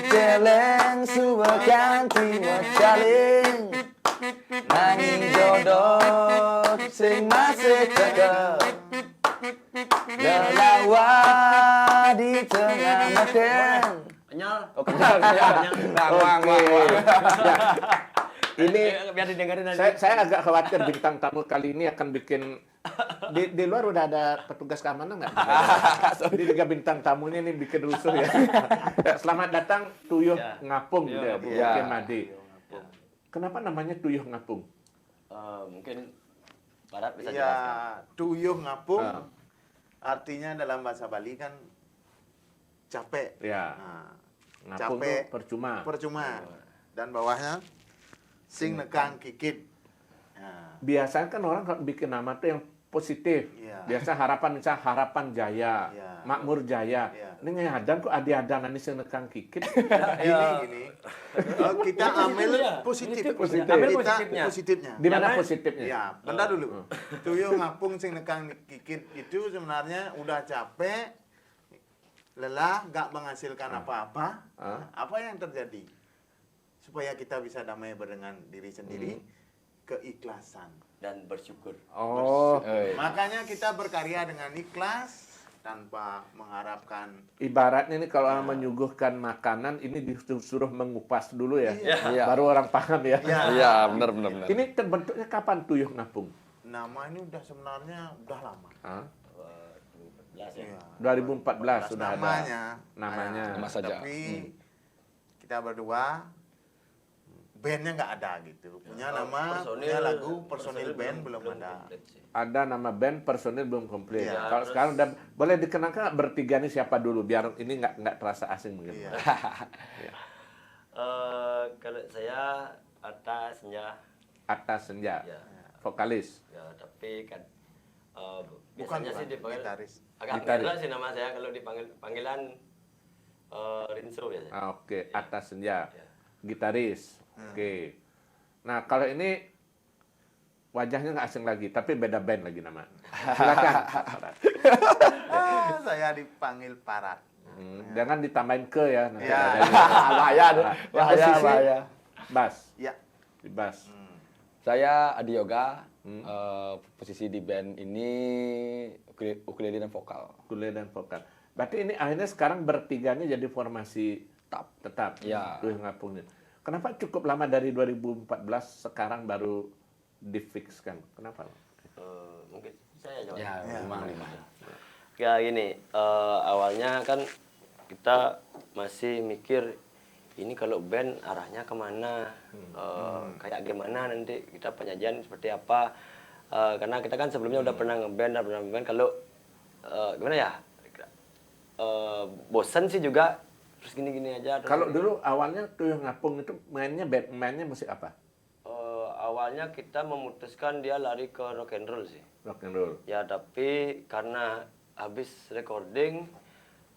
celeng suwekan tiwa caling nanging jodoh sing masih cekep lelawa di tengah meken. Kenyal. Oh, kenyal. Ini biar didengarin nanti. Saya agak khawatir bintang tamu kali ini akan bikin di luar udah ada petugas keamanan nggak? Di tiga bintang tamunya ini bikin rusuh ya. Selamat datang Tuyuh Ngapung ya, Bu Made. Kenapa namanya Tuyuh Ngapung? Mungkin Barat bisa Ya, jelaskan. Tuyuh Ngapung artinya dalam bahasa Bali kan capek. Ya. Nah, Ngapung capek, tuh percuma. percuma. Dan bawahnya sing nekang kikit. Nah, Biasanya kan orang kalau bikin nama tuh yang positif. Iya. Biasa harapan misalnya harapan jaya, Iya. makmur jaya. Iya. Ini ngadan kok adi-adan ini sing nekang kikit. gini. Kita ambil positif. Positif. Ambil Kita positifnya. positifnya. Di mana Jangan- positifnya? Ya, bentar dulu. Tuyuh Ngapung sing nekang kikit itu sebenarnya udah capek, lelah, nggak menghasilkan apa-apa. Apa yang terjadi? Supaya kita bisa damai dengan diri sendiri, keikhlasan. Dan bersyukur. Oh, Makanya kita berkarya dengan ikhlas tanpa mengharapkan. ibaratnya ini kalau orang menyuguhkan makanan ini disuruh mengupas dulu ya. Iya. Baru orang paham ya. Iya, benar. Ini terbentuknya kapan Tuyuh Ngapung? Nama ini udah sebenarnya udah lama. Hah? 2014 ya. Iya. 2014 sudah namanya. ada. Namanya. Nama saja. Tapi kita berdua bandnya nggak ada gitu. Punya nama, punya lagu, personil band belum ada. komplit sih. Ada nama band, personil belum komplit. Iya. Kalau sekarang udah boleh dikenalkan nggak bertiga ini siapa dulu biar ini nggak terasa asing mungkin. Iya. Kalau saya atas senja Atas Senja, ya. vokalis. Ya, tapi kan Bukan, biasanya sih dipanggil gitaris. agak Gitaris. mirip sih nama saya kalau dipanggil panggilan Rinso biasanya. Oke, Atas Senja, Ya. gitaris. Oke. Nah kalau ini wajahnya nggak asing lagi, tapi beda band lagi nama. Silakan. Saya dipanggil Parat. Jangan ditambahin ke ya. nanti Ya. ada yang- Bahaya, bahaya, Posisi bahaya. Bass, Ya. di bass. Saya Adi Yoga, posisi di band ini ukulele dan vokal. Ukulele dan vokal. Berarti ini akhirnya sekarang bertiganya jadi formasi tetap. Ya. Tuyuh Ngapung ini. Kenapa cukup lama dari 2014 sekarang baru difixkan? Kenapa? Mungkin saya jawab. Ya, memang. Ya gini, awalnya kan kita masih mikir ini kalau band arahnya kemana, kayak gimana nanti kita penyajian seperti apa. Karena kita kan sebelumnya udah pernah ngeband, kalau gimana ya, bosan sih juga, terus gini-gini aja. Terus Kalau gini. dulu awalnya Tuyuh Ngapung itu mainnya musik apa? Awalnya kita memutuskan dia lari ke rock and roll sih. Rock and roll. Ya tapi karena habis recording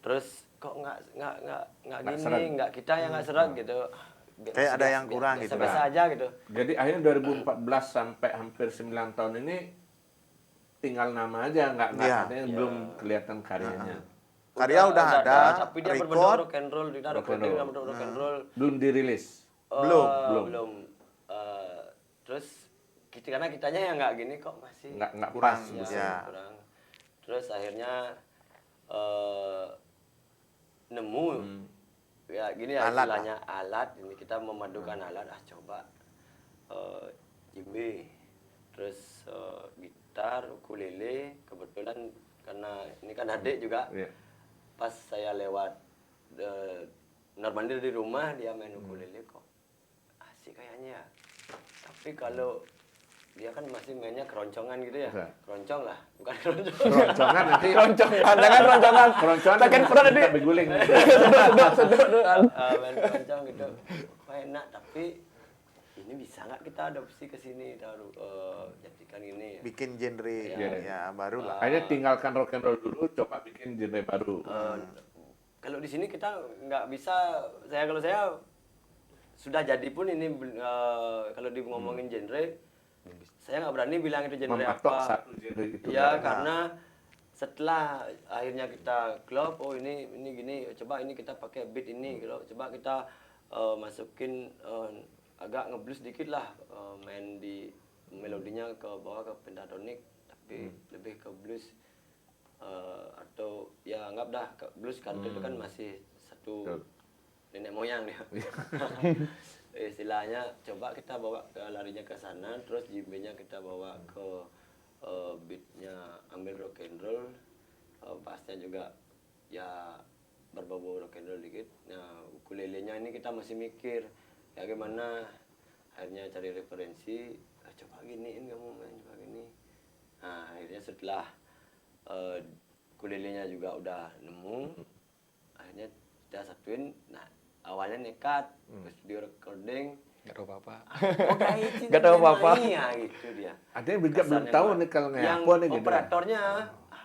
terus kok nggak Nggak gini, seret. nggak kita yang nggak seret gitu. Kayak ada yang kurang gitu. Biasa aja gitu. Jadi akhirnya 2014 sampai hampir 9 tahun ini tinggal nama aja, nggak Iya. artinya belum kelihatan karyanya. Karya udah ada, tapi dia berbentuk record. rock and roll, kita Rock and recording roll. dalam bentuk rock and roll. Belum dirilis. Belum. Terus karena kitanya yang nggak gini kok masih Nggak Kurang, pas. ya, musiknya. ya. kurang. Terus akhirnya nemu ya gini ya Alat istilahnya alat ini kita memadukan alat coba jimbe terus gitar ukulele kebetulan karena ini kan adik juga Iya. pas saya lewat Normandir di rumah dia main ukulele kok asik kayaknya ya. Tapi kalau dia kan masih mainnya keroncongan gitu ya. Iya. Keroncong lah, bukan keroncong. Keroncongan nanti. Keroncongan, jangan keroncongan. Keroncongan Tekan pernah kita tadi. beguling. Main keroncong gitu. Kok enak, tapi ini bisa nggak kita adopsi ke sini taruh jadikan ini ya. Bikin genre ya baru lah. Akhirnya tinggalkan rock and roll dulu, coba bikin genre baru. Kalau di sini kita nggak bisa, kalau saya sudah jadi pun ini kalau ngomongin genre, saya nggak berani bilang itu genre Mematok apa. satu genre itu. Ya nggak ada. karena setelah akhirnya kita klop, oh ini gini, coba ini kita pakai beat ini gitu, coba kita masukin agak ngeblues dikit lah, main di melodinya ke bawah ke pentatonik, tapi lebih ke blues, atau ya anggap dah ke blues country itu kan masih satu Betul. nenek moyang dia. Istilahnya coba kita bawa ke larinya ke sana, terus jimbenya kita bawa ke beatnya ambil rock and roll, bassnya juga ya berbau rock and roll dikit. Nah ukulelenya ini kita masih mikir ya gimana, akhirnya cari referensi, coba giniin kamu main, coba gini. Nah akhirnya setelah ukulelenya juga udah nemu, akhirnya kita satuin. Nah awalnya nekat ke studio recording, Nggak tahu apa-apa. nggak tahu apa-apa ya gitu dia. Ada yang juga belum Kesannya tahu mah, nih kalau yang ngapo nih gitu. operatornya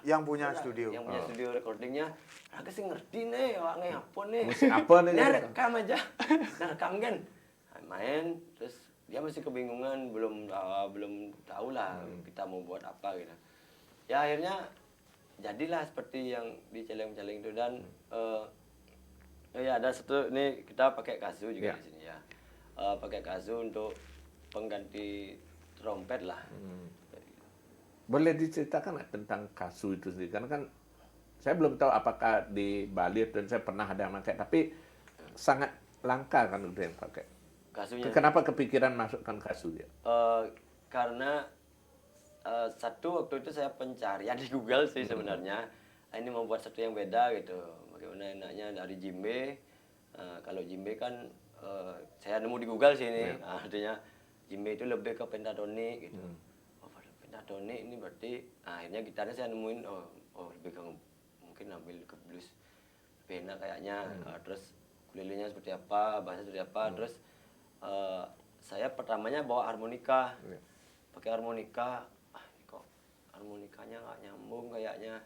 Yang punya studio. yang punya studio recordingnya agak sih ngerti nih wak ngapo nih, Musik apa nih? nah rekam aja, nah rekam kan. Nah, main terus dia masih kebingungan, belum tahu lah kita mau buat apa gitu. Ya akhirnya jadilah seperti yang di celeng-celeng itu. Dan ya ada satu ini kita pakai kasu juga Ya. di sini ya. Pakai kasu untuk pengganti trompet lah. Boleh diceritakan nggak tentang kasu itu sendiri? Karena kan saya belum tahu apakah di Bali dan saya pernah ada yang pakai, tapi sangat langka kan udah yang pakai. Kasunya Kenapa kepikiran masukkan kasu dia? karena satu waktu itu saya pencarian di Google sih sebenarnya. Ini mau buat satu yang beda gitu. Bagaimana enaknya dari djembe. Kalau djembe kan saya nemu di Google sih ini. Artinya djembe itu lebih ke pentatonik gitu. Oh, pentatonik ini berarti akhirnya gitarnya saya nemuin oh lebih ke mungkin ambil ke blues. Lebih enak kayaknya. Terus ukulelenya seperti apa, bassnya seperti apa. Terus saya pertamanya bawa harmonika. Pakai harmonika, ini kok harmonikanya nggak nyambung kayaknya,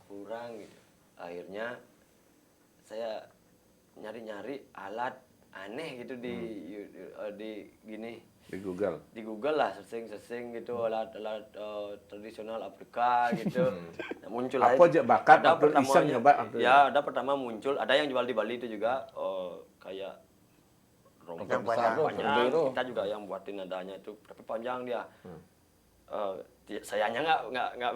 kurang gitu. Akhirnya saya nyari-nyari alat aneh gitu di gini, Di Google. di Google lah, searching gitu, alat tradisional Afrika gitu. Nah, muncul Apa aja bakat ada waktu iseng pertamanya, nyoba waktu ya ada pertama muncul, ada yang jual di Bali itu juga, kayak Yang rompet panjang. panjang, Itu. kita juga yang buatin nadanya itu, tapi panjang dia. Sayangnya nggak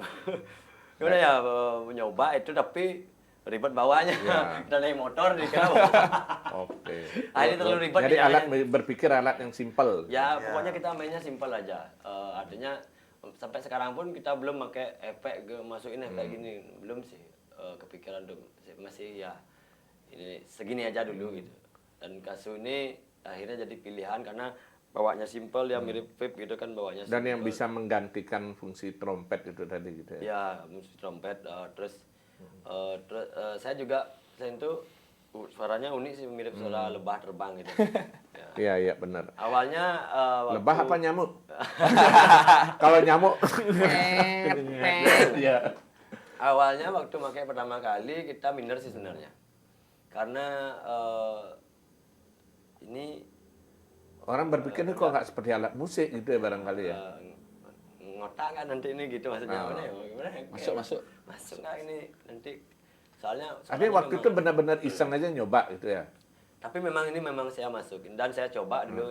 gimana ya, mencoba itu tapi ribet bawanya. Ya. Kita naik motor di kau. Oke. Ini terlalu ribet. Jadi caranya. alat berpikir alat yang simpel. Ya, Ya. pokoknya kita mainnya simpel aja. Artinya sampai sekarang pun kita belum pakai efek, masukin efek gini, belum sih. Kepikiran tuh masih ya ini segini aja dulu gitu. Dan kasu ini akhirnya jadi pilihan karena bawanya simpel, ya mirip vape gitu kan, bawanya Dan yang simple. bisa menggantikan fungsi trompet itu tadi gitu ya. Ya musik trompet. Terus saya juga selain itu suaranya unik sih, mirip suara lebah terbang gitu. Ya. Iya, iya benar. Awalnya Lebah apa nyamuk? Kalau nyamuk. Iya. awalnya waktu pakai pertama kali kita minder sih sebenarnya, karena ini Orang berpikir ini kok nggak seperti alat musik gitu ya barangkali ya. ngotak kan nanti ini gitu, maksudnya gimana ya? Masuk nggak ini nanti, soalnya Tapi waktu itu benar-benar iseng aja nyoba gitu ya. tapi memang ini memang saya masukin dan saya coba dulu,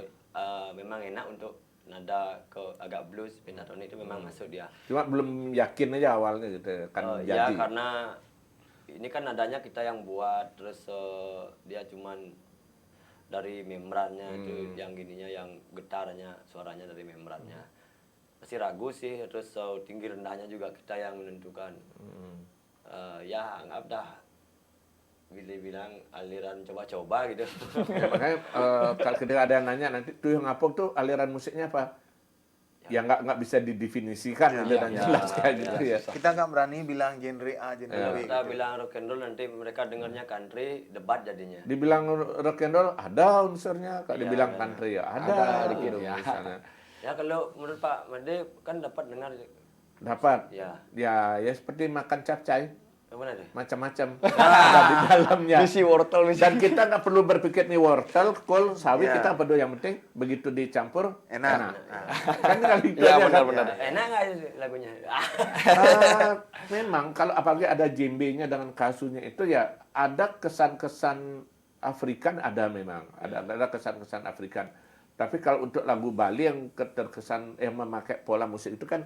memang enak untuk nada ke agak blues, pentatonik itu memang masuk dia. Cuma belum yakin aja awalnya gitu ya, kan Ya jadi. karena ini kan nadanya kita yang buat, terus dia cuman dari membrannya itu, yang gininya, yang getarnya, suaranya dari membrannya. Masih ragu sih, terus tinggi rendahnya juga kita yang menentukan. Ya anggap dah bilang aliran coba-coba gitu. Ya, makanya kalau ketika ada yang nanya nanti tuh yang ngapok tuh aliran musiknya apa? Ya nggak bisa didefinisikan gitu dan jelas kayak gitu ya. Kita nggak berani bilang genre A, genre Kalau B. kita gitu. bilang rock and roll nanti mereka dengarnya country, debat jadinya. Dibilang rock and roll ada unsurnya, kalau Iya, dibilang iya. country ya Ada ada dikit, gitu ya. misalnya. Ya kalau menurut Pak Made kan dapat dengar. Dapat. Ya. Ya seperti makan capcay. Yang mana deh? macam-macam ada di dalamnya. Misi wortel, misi. Dan kita nggak perlu berpikir nih wortel, kol, sawi, Ya. kita peduli. Yang penting begitu dicampur Enak. Kan tinggal gitu Ya, aja, kan? benar-benar. Enak nggak lagunya? Memang kalau apalagi ada djembe-nya dengan kasunya itu ya ada kesan-kesan Afrikan, ada memang ada kesan-kesan Afrikan. Tapi kalau untuk lagu Bali yang terkesan yang memakai pola musik itu kan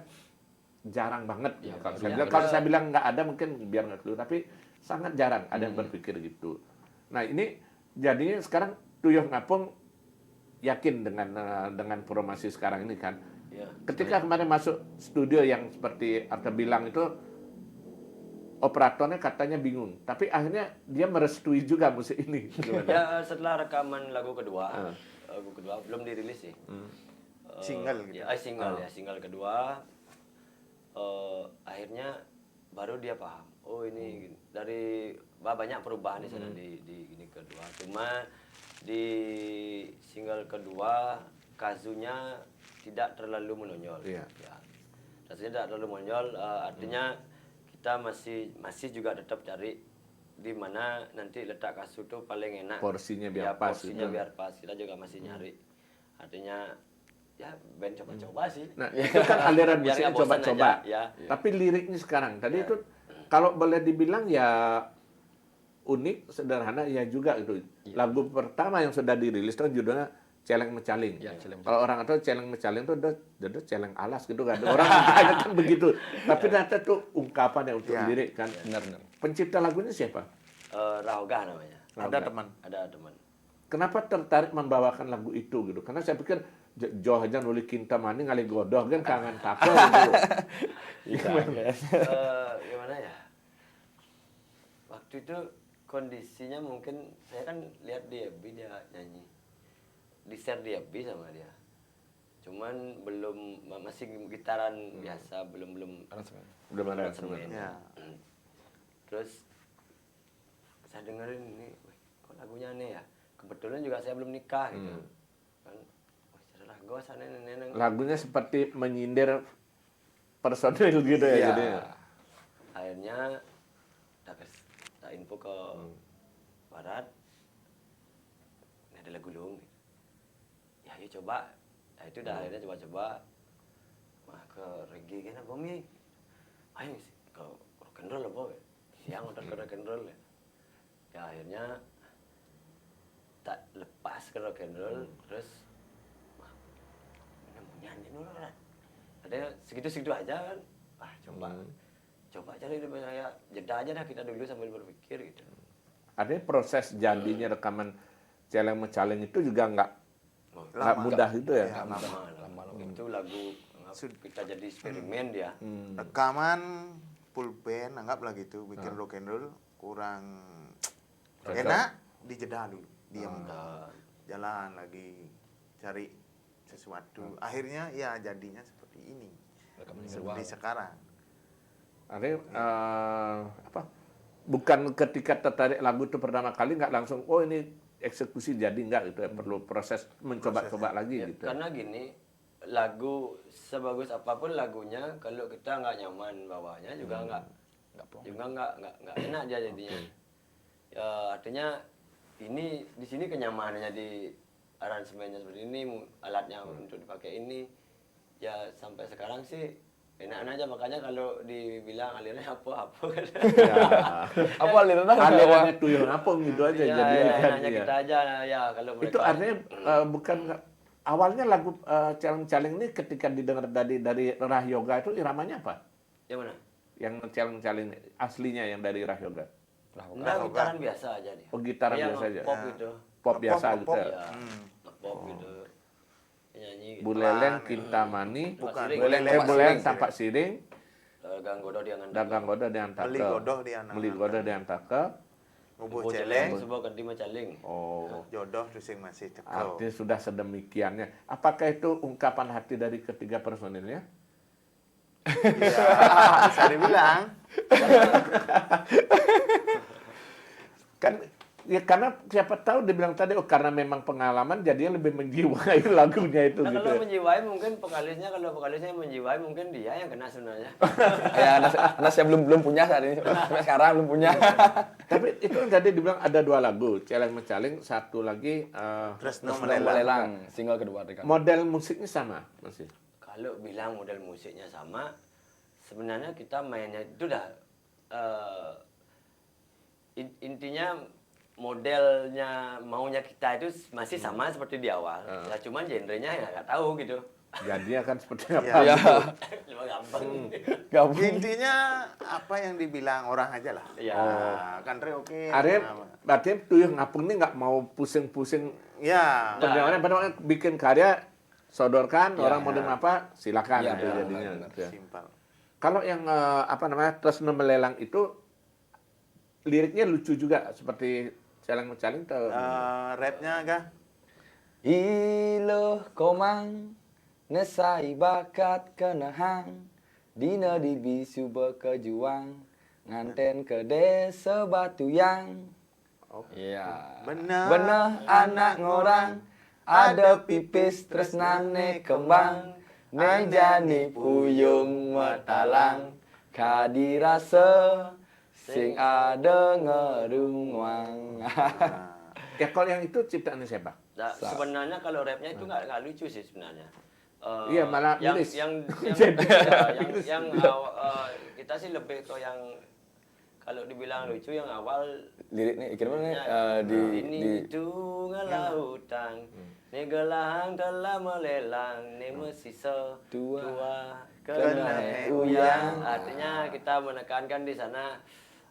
jarang banget. Kalau saya bilang, kalau saya bilang nggak ada mungkin biar nggak keluar, tapi sangat jarang ada yang berpikir gitu. Nah ini jadinya sekarang Tuyuh Ngapung yakin dengan formasi sekarang ini kan. Ya. Ketika kemarin masuk studio yang seperti Arta bilang itu, operatornya katanya bingung, tapi akhirnya dia merestui juga musik ini. Gimana? Ya setelah rekaman lagu kedua belum dirilis sih. Single gitu. Single kedua. Akhirnya baru dia paham. Oh ini dari banyak perubahan di sana di ini kedua. Cuma di single kedua kazunya tidak terlalu menonjol. Iya. Ya. Kazunya tidak terlalu menonjol. Artinya kita masih juga tetap cari di mana nanti letak kasu itu paling enak. Porsinya Ya, biar pas. porsinya gitu. biar pas. Kita juga masih nyari. Artinya ya band coba-coba sih. Nah itu kan aliran Biar musiknya nggak bosan coba-coba. aja, ya. Tapi liriknya sekarang, tadi itu kalau boleh dibilang ya unik, sederhana ya juga itu. Lagu pertama yang sudah dirilis itu judulnya Celeng Mecaling. Ya, Celeng Kalau orang atau Celeng Mecaling itu udah celeng alas gitu kan. Orang tanya kan begitu. Tapi ternyata tuh ungkapan yang untuk Ya. lirik kan. Benar-benar. Pencipta lagunya siapa? Rahoga namanya. Ada teman. Ada teman. Kenapa tertarik membawakan lagu itu gitu? Karena saya pikir Joh aja nulis Kinta Mani ngali godoh kan kangen tako gitu. Gimana ya? Waktu itu kondisinya mungkin saya kan lihat di FB dia nyanyi. Di share di FB sama dia. Cuman masih gitaran biasa, belum Belum ada aransemen. Ya. Terus saya dengerin ini, "Wih, kok lagunya aneh ya?" Kebetulan juga saya belum nikah gitu. Kan, wah, salah gue sana neneng. Lagunya seperti menyindir personil gitu ya. Iya. Jadinya. Akhirnya tak info ke barat, ini ada lagu Lung. Ya yuk coba. Nah, itu dah akhirnya coba-coba. Mah ke reggae kan apa mi? Ayo ke rock and roll apa? Siang udah ke rock and roll ya. Ya akhirnya tak lepas ke rock and roll, terus wah, mana mau nyanyi dulu kan? Ada segitu-segitu aja kan? Wah coba aja deh saya jeda aja dah kita dulu sambil berpikir gitu. Ada proses jadinya rekaman Celeng Mecaling itu juga nggak Lama. mudah gitu ya. Ya, Lama. Itu lagu kita jadi eksperimen dia. Rekaman full band, anggaplah gitu, bikin rock and roll kurang enak, dijeda dulu, diam, jalan lagi, cari sesuatu. Akhirnya ya jadinya seperti ini, seperti sekarang. Artinya apa? Bukan ketika tertarik lagu itu pertama kali nggak langsung oh ini eksekusi jadi nggak gitu ya, perlu proses mencoba-coba lagi Ya, gitu. karena gini, lagu sebagus apapun lagunya kalau kita nggak nyaman bawahnya juga nggak enak dia jadinya. Ya, artinya ini di sini kenyamanannya di aransemennya seperti ini, alatnya untuk dipakai ini. Ya sampai sekarang sih enak aja, makanya kalau dibilang alirannya apa kan. Ya. Apa aliran? Alirannya Tuyuh Ngapung gitu aja Ya, jadi kan, enaknya iya. kita aja ya kalau mereka. Itu artinya bukan awalnya lagu Celeng-Celeng ini ketika didengar dari Rah Yoga itu iramanya apa? Yang mana? Yang Celeng-Celeng aslinya yang dari Rah Yoga. Enggak, gitaran biasa aja dia. Oh, gitaran Iya, biasa aja. Pop gitu. Pop biasa gitu. Pop. Ya, pop gitu. Nyanyi gitu. Buleleng, Kintamani, Bukan. Buleleng Tampak Siring, Dagang godo dia ngan. Dagang Godo Diantaka. Beli godoh di anak. Beli Godo Diantaka. Ngubuh Celeng, celeng, sebuah ganti macaling. Oh, jodoh tusing masih cekel. artinya sudah sedemikiannya. Apakah itu ungkapan hati dari ketiga personilnya? Iya, bisa dibilang. Kan Ya karena siapa tahu dia bilang tadi, karena memang pengalaman jadinya lebih menjiwai lagunya itu Nah, gitu. kalau Ya. menjiwai mungkin kalau vokalisnya yang menjiwai mungkin dia yang kena sebenarnya. Ya, karena saya belum punya saat ini. Sampai sekarang belum punya. Tapi itu kan tadi dibilang ada 2 lagu, Celeng Mencaling, satu lagi Tresno Terus Melelang. Melelang, single kedua dari kami. model musiknya sama masih. Kalau bilang model musiknya sama, sebenarnya kita mainnya itu dah intinya modelnya maunya kita itu masih sama seperti di awal. Ya cuman genrenya ya nggak tahu gitu. Jadinya kan seperti apa? Iya. Ya, Cuma gampang. gabung. Intinya apa yang dibilang orang aja lah. Iya. Nah, country oke. Arif, kenapa? berarti Tuyuh Ngapung ini nggak mau pusing-pusing Ya. perjalanan, padahal bikin karya, sodorkan, Ya, orang mau dengar apa, silakan Ya, gitu benar, jadinya. benar. Gitu ya. Simpel. Kalau yang Tresno Melelang itu liriknya lucu juga seperti Celeng Mencaling atau Rapnya kah? Iloh komang nesai bakat kenahang dina di bisu berkejuang nganten ke desa Batuyang. Iya. Benar anak ngorang ada pipis tresnane kembang nejani puyung matalang kadirasa sing ada ngerungwang. ya kalau yang itu ciptaan siapa? Nah, sebenarnya kalau rapnya itu nggak lucu sih sebenarnya. Iya, malah yang miris. yang kita sih lebih ke yang kalau dibilang lucu yang awal Liriknya kira mana ini itu ngelautan ni gelahang telah melelang ni mesisa dua kena uyang. Artinya kita menekankan di sana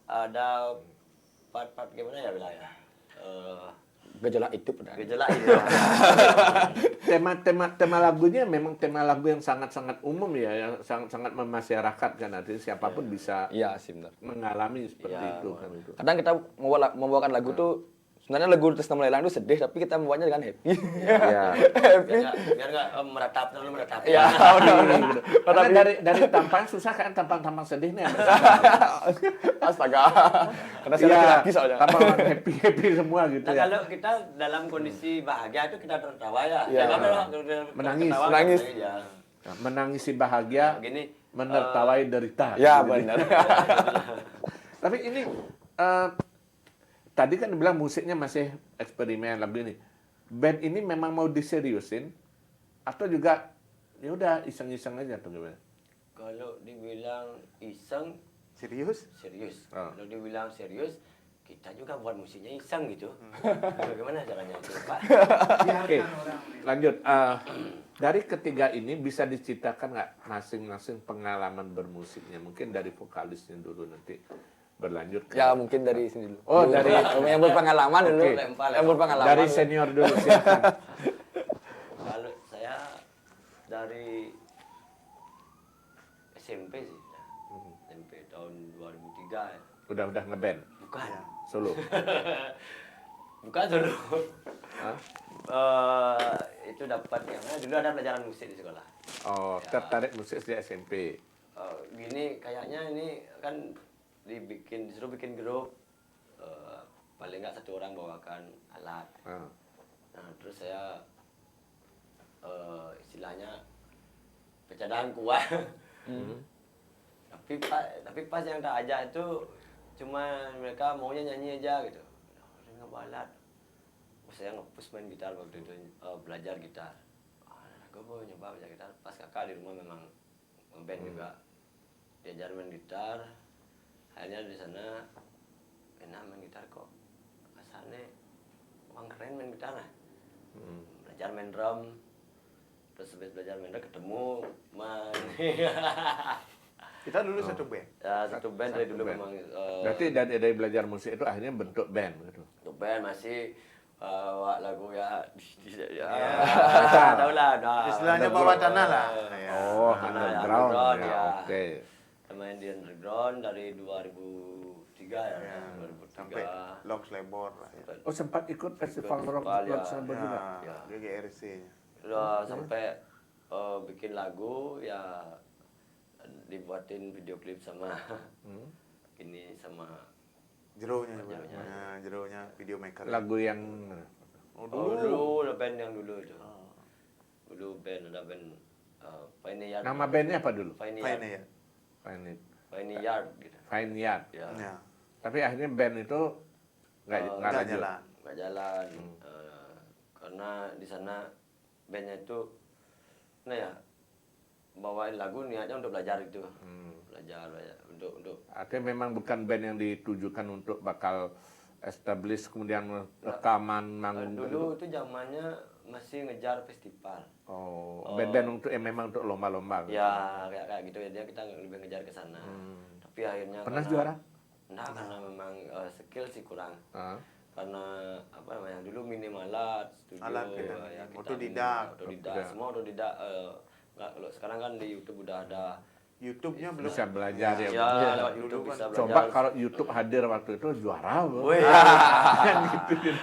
ada part-part gimana ya bilang ya, gejolak hidup dah. gejolak itu. Tema lagunya memang tema lagu yang sangat-sangat umum ya, yang sangat-sangat memasyarakat kan, artinya siapapun bisa Iya sih benar. mengalami seperti Ya, itu kan itu. Kadang kita membawakan lagu tuh sebenarnya lagu Tresno Melelang itu sedih tapi kita membawanya dengan happy. Iya. biar nggak meratap terlalu meratap. Iya, benar. Karena dari tampang susah kan, tampang sedih nih. Astaga. Karena saya Iya, laki-laki soalnya. tampang happy semua gitu Nah, ya. kalau kita dalam kondisi bahagia itu kita tertawa ya. Iya. Ya, kalau Menangis. ketawa, Menangis. ya. Nah, menangisi bahagia, Gini, menertawai derita. Ya Gitu. benar. Tapi ini tadi kan dibilang musiknya masih eksperimen lagu ini. Band ini memang mau diseriusin atau juga ya udah iseng-iseng aja tuh gimana? kalau dibilang iseng, Serius? serius. Oh. Kalau dibilang serius, kita juga buat musiknya iseng gitu. Bagaimana caranya itu, Pak? Oke, lanjut. Dari ketiga ini bisa diceritakan nggak masing-masing pengalaman bermusiknya? Mungkin dari vokalisnya dulu nanti berlanjut. ke- Ya mungkin dari sini dulu. Oh, dari- yang berpengalaman dulu. Oke. Yang berpengalaman. Dari senior dulu silakan. Kalau saya dari SMP sih. SMP tahun 2003 ya. Udah ngeband Bukan. Ya. solo. Bukan dulu. Hah? Itu dapat yang dulu ada pelajaran musik di sekolah. Oh, tertarik musik sejak SMP. Gini kayaknya ini kan disuruh bikin grup, paling nggak satu orang bawakan alat. Ah. Nah terus saya istilahnya pecadan kuat. tapi pas yang tak ajak itu cuma mereka maunya nyanyi aja gitu. Nggak balat. Saya nge-push main gitar waktu itu, belajar gitar. Gue mau nyoba belajar gitar. Pas kakak di rumah memang nge-band juga. Diajar main gitar. Akhirnya di sana enak main gitar kok. Asalnya orang keren main gitar lah. Belajar main drum. Terus habis belajar main drum ketemu main. Kita dulu satu band. Ya, satu band dari Satu dulu band. memang. Berarti dari belajar musik itu akhirnya bentuk band gitu. Untuk band masih bawa lagu ya, Ya. tahu lah, Istilahnya bawa tanah lah. Ya. Oh, Tanah, underground underground, ya. ya. Oke. Kita main di underground dari 2003 ya, Ya, 2003. sampai Loks Lebor lah ya. Oh, sempat ikut festival rock festival, ya. Luxembourg juga. Ya. GGRC. Udah sampai bikin lagu ya, dibuatin video klip sama ini sama Jeronya, Pak. Jeronya. Nah, jeronya video maker. Lagu yang Oh, Oh, dulu. dulu ada band yang dulu itu. Dulu ada band Vineyard. nama bandnya apa dulu? Fine Vineyard. ya. Vineyard gitu. Vineyard. Ya. Ya. Tapi akhirnya band itu nggak Nggak lanjut. jalan. Nggak jalan. Karena di sana bandnya itu nah ya bawain lagu niatnya untuk belajar itu. Belajar untuk Artinya memang bukan band yang ditujukan untuk bakal establish kemudian rekaman manggung. dulu itu zamannya masih ngejar festival. Oh, band-band untuk memang untuk lomba-lomba. Ya kayak gitu ya, dia kita lebih ngejar ke sana. Tapi akhirnya Pernah karena- juara? Nah, karena memang skill sih kurang. Ah. Karena apa namanya dulu minim alat studio, Alat kita, kita otodidak. otodidak, semua otodidak. Nggak, kalau sekarang kan di YouTube udah ada. YouTube-nya belum Bisa belajar ya. Ya, Bang. lewat YouTube dulu bisa kan. belajar. Coba kalau YouTube hadir waktu itu juara. Bang. Wih.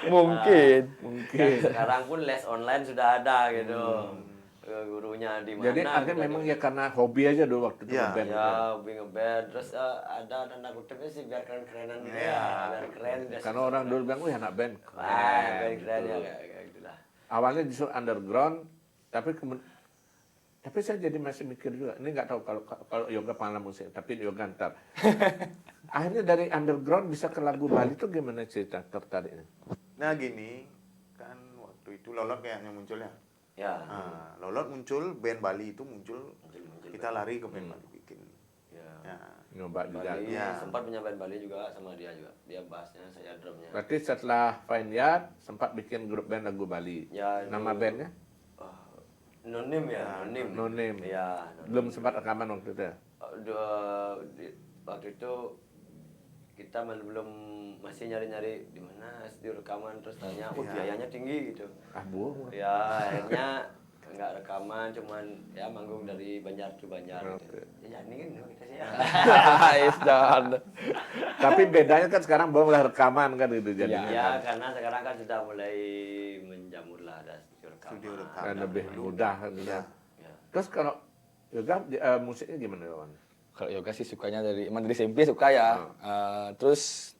Mungkin. Mungkin. Sekarang pun les online sudah ada gitu. Gurunya di mana? Jadi artinya kita memang ya karena hobi aja dulu waktu itu Ya. ngeband. ya hobi ngeband, terus ada tanda kutipnya sih biar keren-kerenan gitu ya, biar keren. biar Karena orang dulu bilang, wih anak band. wah, Keren. keren ya kayak gitulah. Awalnya justru underground, tapi saya jadi masih mikir juga, ini nggak tahu kalau yoga pengalaman musik, tapi yoga ntar. Akhirnya dari underground bisa ke lagu Bali itu gimana cerita tertariknya? Nah gini, kan waktu itu Lolot kayaknya munculnya. Ya. Nah, Lolot muncul, band Bali itu muncul, kita lari ke band Bali bikin. Ya. Ya. Nyoba juga. Bali Ya. sempat punya band Bali juga sama dia juga. Dia bassnya, saya drumnya. Berarti setelah Vineyard sempat bikin grup band lagu Bali. Ya, Nama dulu- bandnya? Nonim ya, Nonim. No Name. Ya, Nonim. Belum sempat rekaman waktu itu ya? Waktu itu kita belum masih nyari-nyari di mana studio rekaman, terus tanya, oh biayanya tinggi gitu. Ah bohong. Ya akhirnya nggak rekaman, cuman ya manggung dari Banjar ke Banjar gitu. Oke. Ya jadi kan kita sih ya. Isdan. Tapi bedanya kan sekarang boleh rekaman kan gitu jadinya. Ya karena sekarang kan sudah mulai menjamur lah, ada studio rekaman. Studio rekaman. Kan lebih mudah kan. Ya. Ya. Terus kalau yoga musiknya gimana Wan? Kalau yoga sih sukanya emang dari SMP suka ya. Terus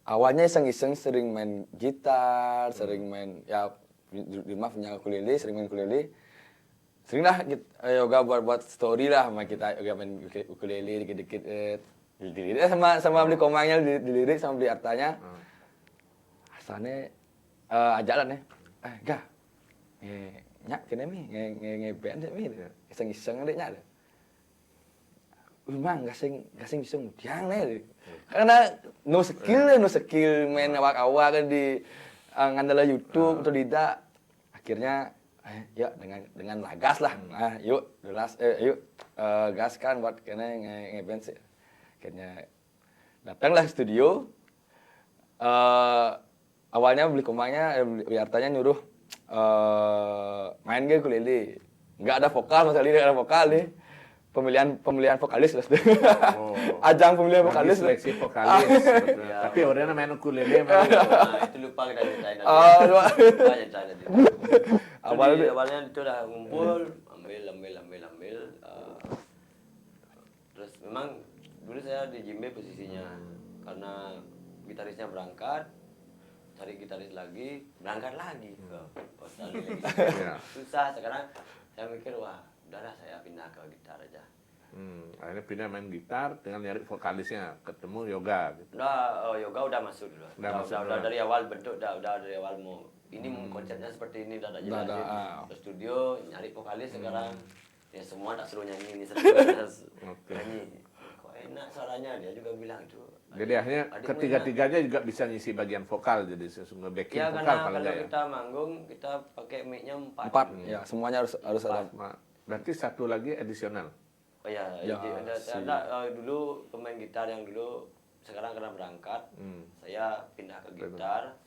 awalnya iseng-iseng sering main gitar, sering main ya di rumah punya ukulele, sering main ukulele. Sering lah yoga buat story lah sama kita yoga main ukulele dikit-dikit dilirik sama beli komangnya dilirik sama beli artanya. Asalnya ajalan ya. Gak. Nyak kene mi ngeband mi. Iseng-iseng deh nyak. Memang gasing bisa mudiang nih. Karena no skill main awak-awak kan di ngandala YouTube atau tidak. Akhirnya ya dengan lagas lah. Yuk gaskan buat kena ngeband sih. Akhirnya datanglah ke studio. Awalnya beli komanya, beli artanya nyuruh main game ukulele. Nggak ada vokal, masalah ini nggak ada vokal nih. Pemilihan vokalis lah. Ajang pemilihan vokalis. Seleksi vokalis. betul. Tapi orangnya main ukulele memang. Nah, itu lupa kita ceritain nanti. Lupa. Lupa ceritain nanti. Awalnya- Awalnya itu udah ngumpul, ambil. Terus memang dulu saya di Jimbe posisinya karena gitarisnya berangkat, cari gitaris lagi, berangkat lagi ke Australia lagi. Iya. Susah sekarang saya mikir wah udahlah saya pindah ke gitar aja. Akhirnya pindah main gitar dengan nyari vokalisnya, ketemu yoga gitu. Yoga udah masuk dulu. Udah masuk Udah dulu. dari awal bentuk udah dari awal mau ini konsepnya seperti ini udah ada Udah ada, jelasin. Ke studio nyari vokalis sekarang ya semua tak suruh nyanyi ini Oke. nyanyi. Kok enak suaranya dia juga bilang itu. Jadi akhirnya ketiga-tiganya juga bisa ngisi bagian vokal, jadi sesungguhnya backing Ya vokal karena paling kalau enggak ya. kita manggung kita pakai mic-nya 4. 4 ya, semuanya harus ada. Berarti satu lagi additional. Oh ya, Ya, ada dulu pemain gitar yang dulu sekarang karena berangkat, saya pindah ke gitar,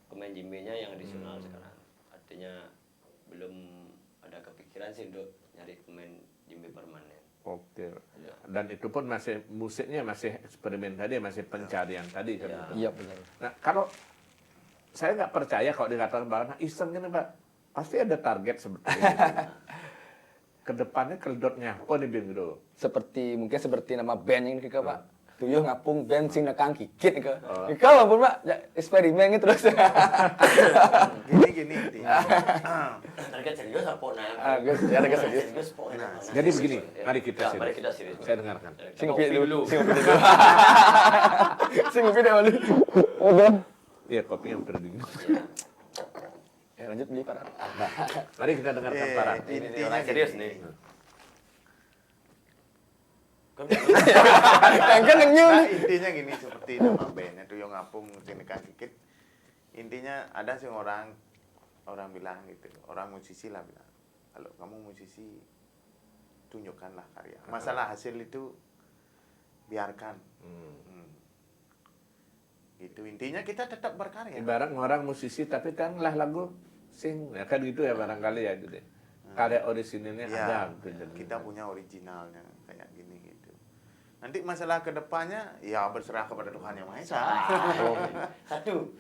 pemain jimbenya yang additional sekarang. Artinya belum ada kepikiran sih untuk nyari pemain jimbe permanen. Oke. Ya. Dan itu pun masih musiknya masih eksperimen tadi, masih pencarian tadi kan. Ya. Iya benar. Nah, kalau saya nggak percaya kalau dikatakan bahwa nah, iseng ini Pak, pasti ada target sebetulnya. Kedepannya keledotnya, apa nih Bing gitu? Mungkin seperti nama band yang kita Pak. tuyuh ngapung band sing nekang kikit ke. Kau ampun Pak, ya, eksperimen gitu terus. Gini intinya. Target serius apa nah? Guys, ya ada serius. Serius pokoknya. Jadi begini, mari kita Ya, serius. mari kita serius. Saya dengarkan. Sing ngopi Kopi dulu. Sing ngopi dulu. Sing ngopi dulu. Udah. Iya, kopi yang berdingin. Ya lanjut beli Pak. Mari kita dengarkan Farah. Ini Intinya orang serius gini. nih. Kan nyu. Nah, intinya gini seperti nama bandnya Tuyul Ngapung sing nekang kikit. Intinya ada sih orang bilang gitu, orang musisi lah bilang, kalau kamu musisi tunjukkanlah karya. Masalah hasil itu biarkan. Gitu intinya kita tetap berkarya. Ibarat orang musisi tapi kan lah lagu sing ya kan gitu ya barangkali ya gitu. Karya orisinilnya Ya, ada gitu. jadi. kita punya originalnya kayak gini gitu. Nanti masalah kedepannya ya berserah kepada Tuhan Yang Maha Esa. Satu.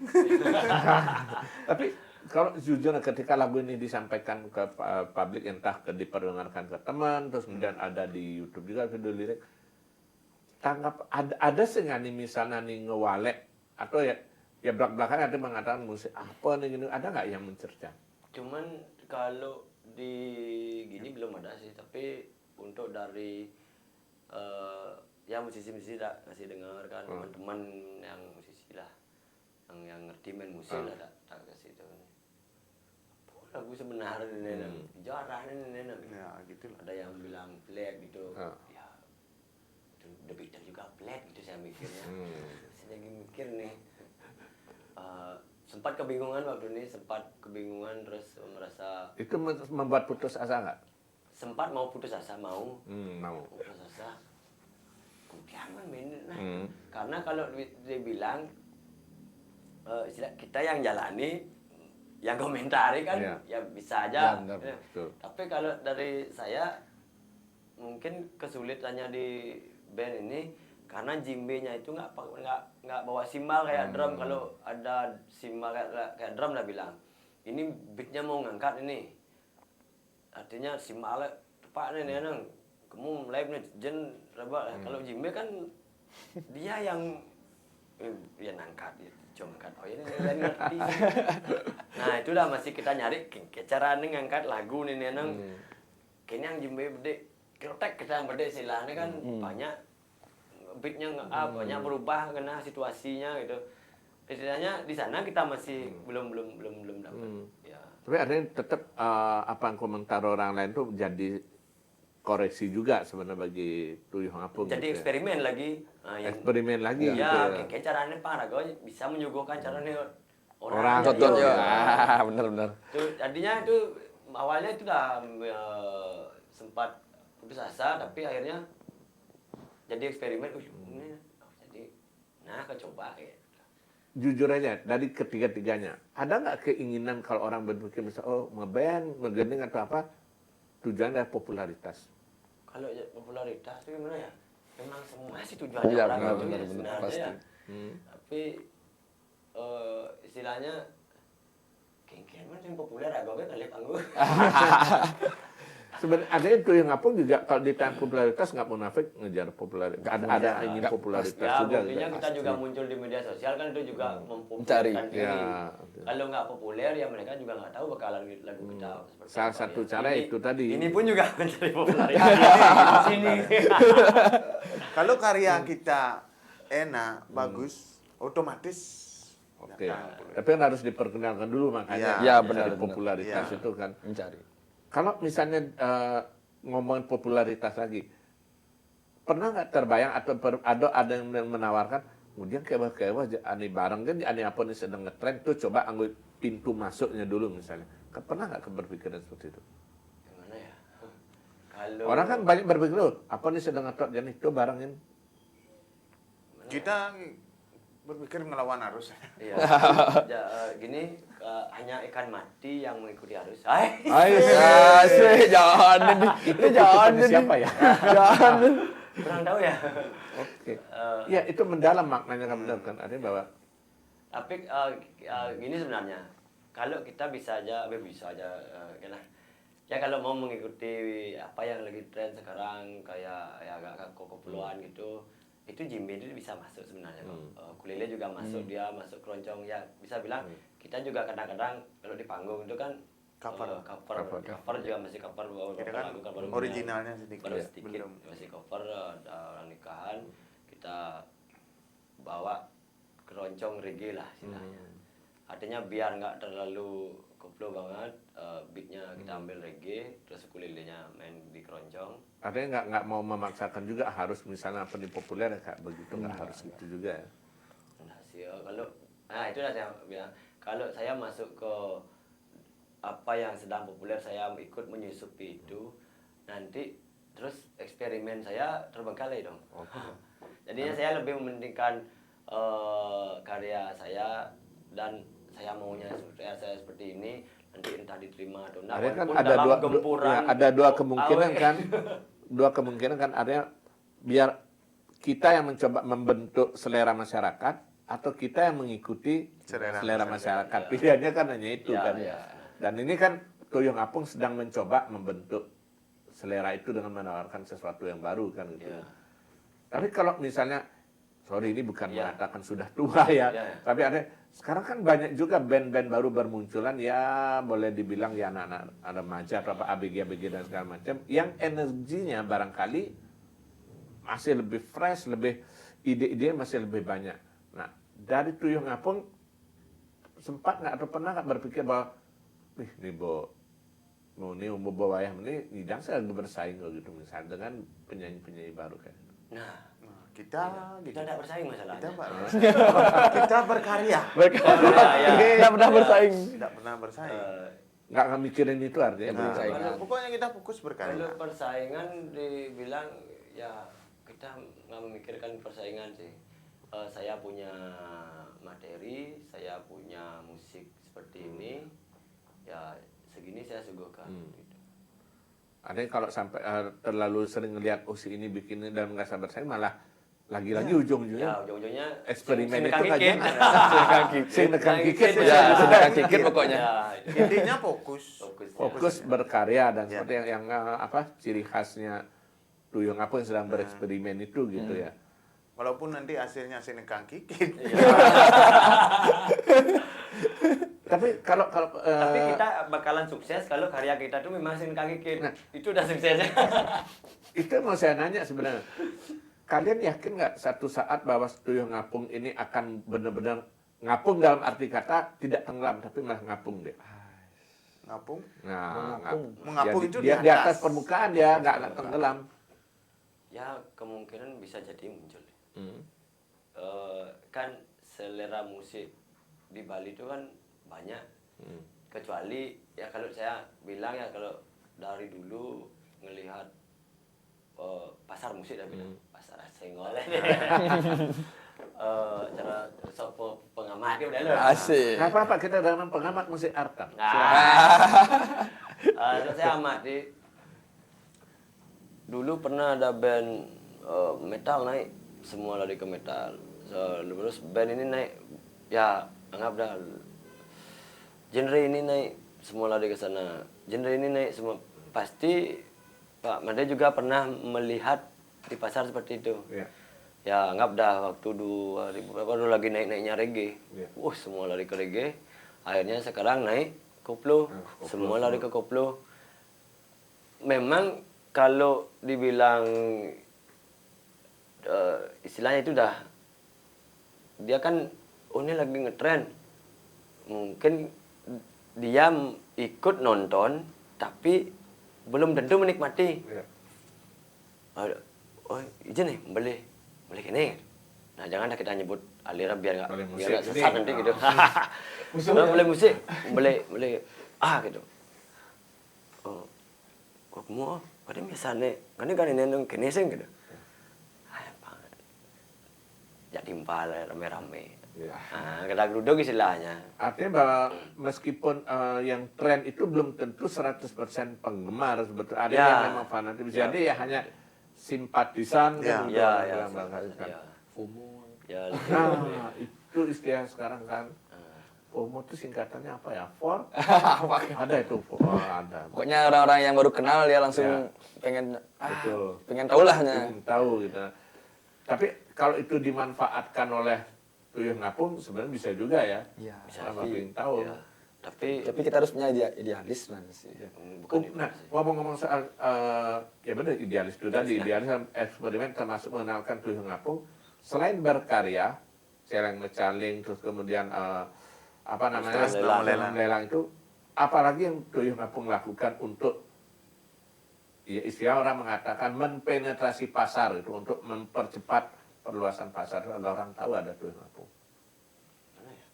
Tapi kalau jujur ketika lagu ini disampaikan ke publik entah diperdengarkan ke teman terus kemudian ada di YouTube juga video lirik tanggap ada sih nggak nih misalnya nih ngewalek atau ya belak-belakan ada mengatakan musik apa nih gini ada nggak yang mencerca? Cuman kalau di gini belum ada sih, tapi untuk dari ya musisi-musisi tak kasih dengar kan teman-teman yang musisi lah, yang ngerti main musik lah tak kasih tahu nih. Oh, lagu sebenarnya ini jarah ini. Ya, gitu lah. Ada yang bilang black gitu. Ah. Ya itu The Beatles juga black gitu saya mikirnya. Saya lagi mikir nih. Sempat kebingungan waktu ini, terus merasa Itu membuat putus asa nggak? sempat mau putus asa, mau Mau. putus asa. Jangan main nah. Karena kalau dia bilang kita yang jalani, yang komentari kan Iya. ya bisa aja. Ya, benar, Ya. betul. Tapi kalau dari saya mungkin kesulitannya di band ini karena jimbe-nya itu nggak bawa simbal kayak drum. Kalau ada simbal kayak drum lah bilang ini beatnya mau ngangkat ini, artinya simbalnya tepat nih nang kamu live nih jen raba. Kalau jimbe kan dia yang dia nangkat dia cuma ngangkat, oh ini lain ngerti. Nah itulah masih kita nyari cara nih ngangkat lagu nih nang kini yang jimbe bede kerotek kita yang bede istilahnya kan banyak beatnya banyak berubah karena situasinya gitu. Istilahnya di sana kita masih belum dapat. Ya. Tapi artinya tetap apa yang komentar orang lain tuh jadi koreksi juga sebenarnya bagi Tuyul Ngapung. Jadi gitu ya. eksperimen lagi. Nah, Eksperimen lagi gitu ya, ya. kayak caranya Pak Rago bisa menyuguhkan caranya Orang. Contoh Iya. ya. Bener. Itu jadinya itu awalnya itu udah sempat putus asa, tapi akhirnya jadi eksperimen. Ini jadi kecoba kayak. Jujur aja dari ketiga-tiganya ada nggak keinginan kalau orang berpikir misal ngeband, ngegending atau apa tujuannya adalah popularitas. Kalau popularitas itu gimana ya? Memang semua sih tujuannya Iya, orang itu benar, ya sebenarnya pasti. ya. Tapi istilahnya kengken kan yang populer agaknya kali panggung. Sebenarnya ada yang Tuyul Ngapung juga kalau ditanya popularitas nggak munafik ngejar popularitas. Ada ingin popularitas Ya, juga. buktinya gitu. kita juga muncul di media sosial kan itu juga Mencari. mempopulerkan diri. Ya. Kalau nggak populer ya mereka juga nggak tahu bakalan lagu kita seperti Salah apa, satu ya. cara itu tadi. Ini pun juga mencari popularitas di sini. Kalau karya kita enak, bagus, otomatis Oke. datang. Tapi kan harus diperkenalkan dulu makanya. Ya, Dari benar. popularitas Ya. itu kan. Mencari. Kalau misalnya ngomongin popularitas lagi, pernah nggak terbayang atau ada yang menawarkan, kemudian kewa-kewa ani bareng kan ani apa nih sedang ngetren tuh coba ambil pintu masuknya dulu misalnya. Pernah nggak berpikiran seperti itu? Gimana ya? Kalau Orang kan banyak berpikir, apa nih sedang ngetren jadi itu barengin. Kita berpikir melawan arus. Iya. Gini hanya ikan mati yang mengikuti arus. Hai. Ayo, Asik, jangan ini. Ini jangan Itu ini. siapa ya? Jangan. Kurang tahu ya. Oke. Ya itu mendalam maknanya kan benar kan. Artinya bahwa Tapi gini sebenarnya, kalau kita bisa aja ya kalau mau mengikuti apa yang lagi tren sekarang kayak ya agak koplo-koploan gitu, itu Jimbe itu bisa masuk sebenarnya kok. Ukulele juga masuk, dia masuk keroncong ya bisa bilang kita juga kadang-kadang kalau di panggung itu kan Cover. cover juga masih cover Kita beberapa kan lagu cover originalnya sedikit. baru sedikit Belum. masih cover orang nikahan kita bawa keroncong reggae lah istilahnya. Artinya biar nggak terlalu koplo banget, beatnya kita ambil reggae, terus ukulelenya main di keroncong. Artinya nggak mau memaksakan juga harus misalnya penyanyi populer kayak begitu, nggak harus gitu juga ya. Nah, sih kalau itu lah saya bilang kalau saya masuk ke apa yang sedang populer saya ikut menyusupi itu nanti terus eksperimen saya terbengkalai dong. Jadinya saya lebih mementingkan karya saya dan saya maunya saya seperti ini nanti entah diterima atau enggak. Artinya kan Walaupun ada dalam dua, gempuran ya, ada dua oh, kemungkinan awe. kan, dua kemungkinan kan artinya biar kita yang mencoba membentuk selera masyarakat atau kita yang mengikuti selera masyarakat. Pilihannya kan hanya itu Ya, kan. ya. Dan ini kan Tuyung Apung sedang mencoba membentuk selera itu dengan menawarkan sesuatu yang baru kan gitu. Ya. Tapi kalau misalnya, sorry ini bukan Ya. mengatakan sudah tua ya, Ya. tapi sekarang kan banyak juga band-band baru bermunculan ya boleh dibilang ya anak-anak remaja atau apa ABG dan segala macam yang energinya barangkali masih lebih fresh, lebih ide-ide masih lebih banyak. Nah dari Tuyung Apung sempat nggak atau pernah nggak berpikir bahwa ini mau ini umur bawah ya ini hidang saya lagi bersaing kalau gitu misalnya dengan penyanyi-penyanyi baru kayak gitu. Nah, Kita kita tidak bersaing masalahnya. kita berkarya. Tidak pernah bersaing. Tidak pernah bersaing. Nggak mikirin itu artinya Nah, bersaing. pokoknya kita fokus berkarya. Kalau persaingan dibilang ya kita nggak memikirkan persaingan sih. Saya punya materi, saya punya musik seperti ini, ya segini saya suguhkan. Gitu. Artinya kalau sampai terlalu sering ngelihat si ini bikin ini dan nggak sabar saya malah lagi-lagi ujung-ujungnya Ya ujung-ujungnya eksperimen sing itu nekang aja. kikit. Sing nekang kikit. Ya, sedangkan kikit pokoknya. Ya, Intinya fokus. Fokus berkarya dan Ya. seperti yang ciri khasnya Tuyung Apung yang sedang bereksperimen itu gitu ya. Walaupun nanti hasilnya sinekang kikit. Tapi kalau tapi kita bakalan sukses kalau karya kita tuh memang sing kikit. Nah. Itu udah suksesnya. itu mau saya nanya sebenarnya. Kalian yakin nggak satu saat bahwa Tuyung Apung ini akan benar-benar ngapung dalam arti kata tidak tenggelam tapi malah ngapung deh. Ngapung. Nah, Mengapung ya, itu di di atas atas. permukaan dia nggak tenggelam. Ya kemungkinan bisa jadi muncul. Hmm. Kan selera musik di Bali itu kan banyak. Kecuali ya kalau saya bilang ya kalau dari dulu ngelihat pasar musik dah bilang pasar senggol. Cara sopo pengamat dia udah lu. Asik. Nggak apa-apa kita dalam pengamat musik Artam. Saya amati dulu pernah ada band metal naik, semua lari ke metal. Terus band ini naik, ya anggap dah genre ini naik, semua lari ke sana. Genre ini naik semua. Pasti Pak Made juga pernah melihat di pasar seperti itu. Ya. Ya anggap dah waktu 2000 berapa dulu lagi naik-naiknya reggae. Ya. Semua lari ke reggae. Akhirnya sekarang naik koplo. Koplo Semua lari ke koplo. Memang kalau dibilang istilahnya itu dah dia kan ini lagi ngetren. Mungkin dia ikut nonton tapi belum tentu menikmati. Ya. Oh, izin nih beli ini. Nah, jangan dah kita nyebut aliran biar Boleh nggak musik. biar nggak sesat Ini, nanti oh. gitu. Boleh musik, boleh gitu. Oh, kok mau? Pada biasa nih, kan ini nendong kene sing gitu. Jadi impal rame-rame. Ya. Nah, kita geruduk istilahnya. Artinya bahwa meskipun yang tren itu belum tentu 100% penggemar sebetulnya ada Ya. yang memang fanatik bisa jadi ya hanya simpatisan Ya. kan untuk Ya, orang ya. kan. Ya. FOMO. Ya. Nah, itu istilah sekarang kan. FOMO itu singkatannya apa ya? For? Ada itu. Oh, ada. Pokoknya orang-orang yang baru kenal dia langsung Ya. pengen Betul. pengen tahu lah nya. Ingin tahu gitu. Tapi kalau itu dimanfaatkan oleh Tuyuh Ngapung sebenarnya bisa juga ya. Iya. Selama pengen tahu. Ya. Tapi Tapi kita harus punya idealis man sih. bukan itu Nah, sih. ngomong-ngomong soal ya benar idealis itu tadi, idealis eksperimen termasuk mengenalkan Tuyuh Ngapung selain berkarya, celeng mecaling, terus kemudian apa namanya lelang itu, apalagi yang Tuyuh Ngapung lakukan untuk ya istilah orang mengatakan mempenetrasi pasar itu untuk mempercepat perluasan pasar agar orang tahu ada Tuyuh Ngapung. Mana ya?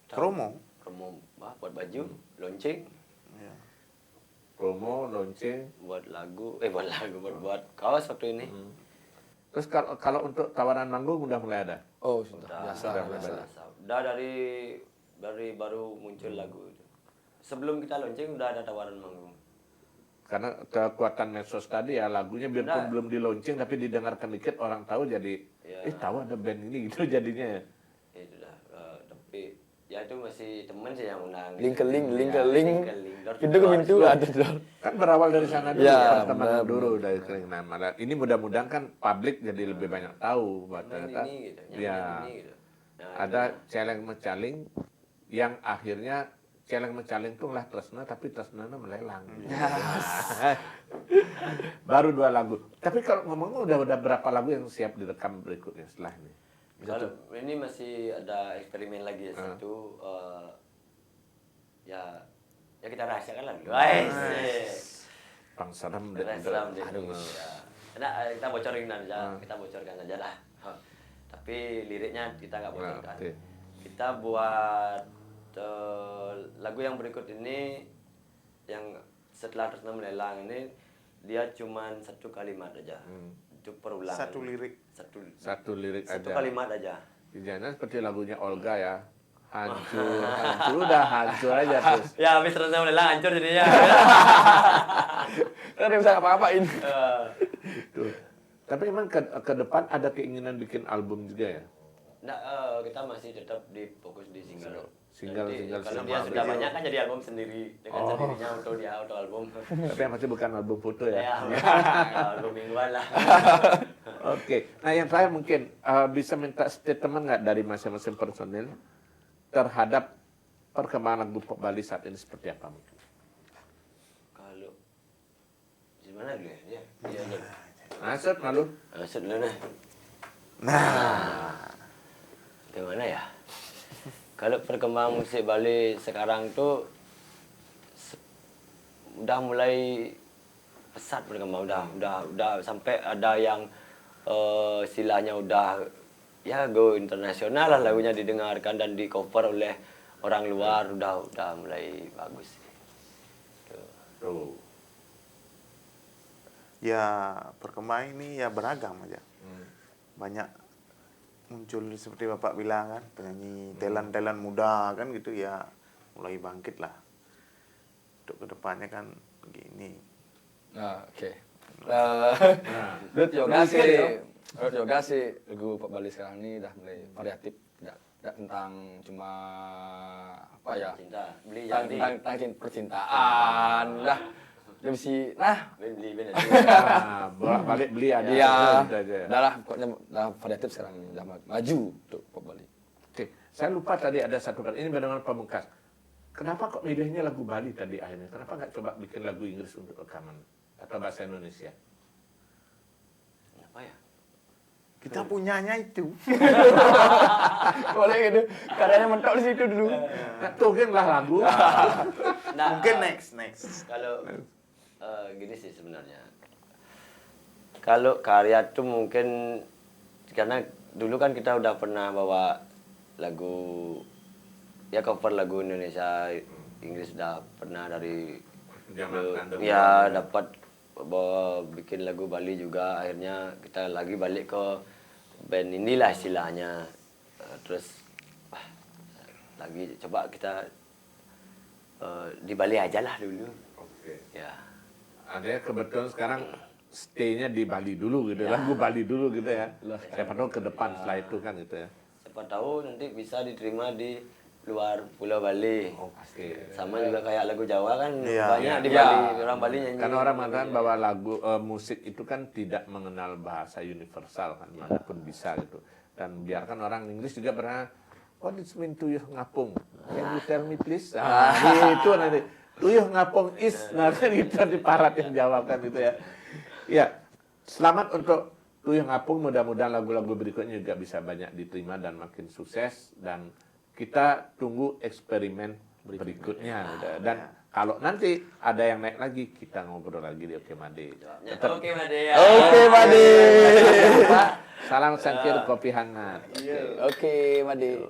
Promo. Promo buat baju, lonceng, Ya. Promo, lonceng. buat lagu, buat kaos waktu ini. Terus kalau untuk tawaran manggung udah mulai ada. Oh, sudah biasa. Udah dari baru muncul lagu itu. Sebelum kita lonceng udah ada tawaran manggung. Karena kekuatan medsos tadi ya lagunya biarpun Nah. belum dilonceng tapi didengarkan dikit orang tahu jadi Ya. tahu ada band ini gitu jadinya ya. Itu dah. Tapi ya itu masih temen sih yang undang. Link ke link, Ya, door to pintu ke door. pintu ada door. Kan berawal dari sana dulu Ya, pertemanan benar, dulu dari keringan malah. Ini mudah-mudahan kan publik jadi lebih banyak tahu bahwa Nyanyi ternyata ini gitu, nyanyi ya ini gitu. Nah, ada celeng mecaling yang akhirnya celeng mecaling itu lah tresna tapi tresnanya melelang. Baru 2 lagu. Tapi kalau ngomong udah berapa lagu yang siap direkam berikutnya setelah ini? kalau ini masih ada eksperimen lagi ya, satu ya kita rahasiakan lah dulu. Bang Saram Seram deh. Ya. Nah, kita bocorin aja, kita bocorkan aja lah. Tapi liriknya kita nggak bocorkan. oke. Kita buat lagu yang berikut ini yang setelah Tresna Melelang ini dia cuman 1 kalimat aja. Itu perulangan. Satu lirik. Satu lirik Satu aja. kalimat aja. Jangan seperti lagunya Olga ya. Hancur, hancur udah hancur aja terus. Ya habis Tresna Melelang hancur jadinya. Kan bisa apa-apain. Tuh. Tapi emang ke depan ada keinginan bikin album juga ya? Nah, kita masih tetap fokus di single. Single, Nanti single, kalau single. dia sudah banyak kan jadi album sendiri dengan sendirinya auto album. Tapi yang masih bukan album foto ya? Ya, album mingguan lah. Oke. Nah yang terakhir mungkin bisa minta statement nggak dari masing-masing personil terhadap perkembangan lagu pop Bali saat ini seperti apa mungkin? Kalau di mana dulu ya? Iya, iya. Asep malu. Maksud dulu nah. Nah, Di mana ya? Kalau perkembangan musik Bali sekarang tuh udah mulai pesat berkembang, udah sampai ada yang istilahnya udah ya go internasional lah lagunya didengarkan dan di cover oleh orang luar, udah mulai bagus sih. Tuh. ya perkembangan ini ya beragam aja. Banyak muncul seperti Bapak bilang kan, penyanyi talent muda kan gitu ya, mulai bangkit lah. Untuk kedepannya kan begini. Nah, oke. Nah. Menurut yoga sih lagu pop Bali sekarang ini udah mulai variatif, tidak tentang cuma apa ya, Cinta, beli tentang percintaan, udah lebih beli Nah, bolak-balik beli ada. iya, Gitu aja ya. udah lah pokoknya udah variatif sekarang ini, udah maju untuk pop Bali. Oke, saya lupa tadi ada satu kali ini benar Pamungkas. Kenapa kok milihnya lagu Bali tadi akhirnya? Kenapa nggak coba bikin lagu Inggris untuk rekaman atau bahasa Indonesia? apa ya? Kita punyanya itu. Boleh gitu, karyanya mentok di situ dulu. Nah, tuh kan lah lagu. Nah, Mungkin next. kalau gini sih sebenarnya, kalau karya tuh mungkin karena dulu kan kita udah pernah bawa lagu ya cover lagu Indonesia Inggris, udah pernah dari Zaman Underground. ya dapat bawa bikin lagu Bali juga, akhirnya kita lagi balik ke band inilah istilahnya. Terus lagi coba kita di Bali aja lah dulu. Oke. Ya. Ada kebetulan sekarang stay-nya di Bali dulu gitu, lagu Bali dulu gitu ya. Siapa tahu ke depan setelah itu kan gitu ya. Siapa tahu nanti bisa diterima di luar Pulau Bali. Oke. Sama juga kayak lagu Jawa kan Iya. banyak di Iya. Bali, orang Bali nyanyi. Karena orang mengatakan bahwa musik itu kan tidak mengenal bahasa universal kan, manapun bisa gitu. Dan biarkan orang Inggris juga pernah, what does mean tuyuh ngapung? Can you tell me please? Itu nanti tuyuh ngapung is, nanti itu di parat yang jawab kan gitu ya. Ya, selamat untuk tuyuh ngapung. Mudah-mudahan lagu-lagu berikutnya juga bisa banyak diterima dan makin sukses. Dan kita tunggu eksperimen berikutnya. Dan kalau nanti ada yang naik lagi, kita ngobrol lagi di Oke Made. Oke, Made ya. Oke, Made. Salam sangkir kopi hangat. Oke, Made.